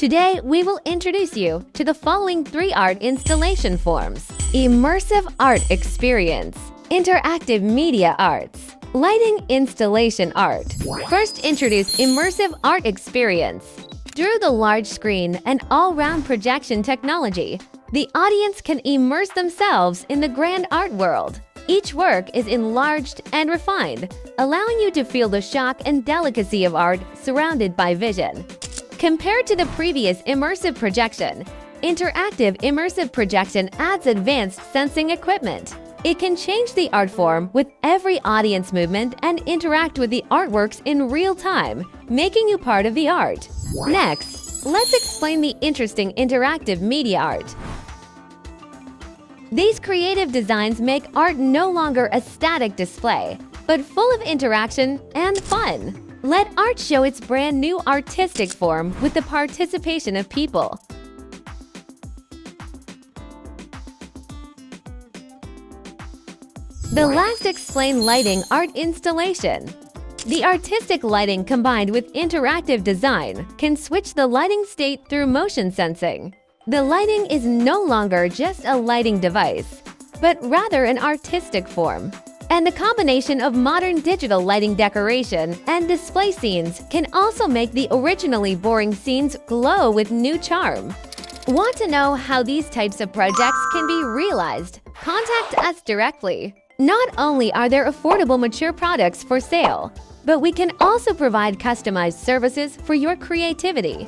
Today, we will introduce you to the following 3 art installation forms: Immersive Art Experience, Interactive Media Arts, Lighting Installation Art. First, introduce Immersive Art Experience. Through the large screen and all-round projection technology, the audience can immerse themselves in the grand art world. Each work is enlarged and refined, allowing you to feel the shock and delicacy of art surrounded by vision. Compared to the previous immersive projection, interactive immersive projection adds advanced sensing equipment. It can change the art form with every audience movement and interact with the artworks in real time, making you part of the art. Next, let's explain the interesting interactive media art. These creative designs make art no longer a static display, but full of interaction and fun. Let art show its brand new artistic form with the participation of people. The last, explain lighting art installation. The artistic lighting combined with interactive design can switch the lighting state through motion sensing. The lighting is no longer just a lighting device, but rather an artistic form. And the combination of modern digital lighting decoration and display scenes can also make the originally boring scenes glow with new charm. Want to know how these types of projects can be realized? Contact us directly. Not only are there affordable mature products for sale, but we can also provide customized services for your creativity.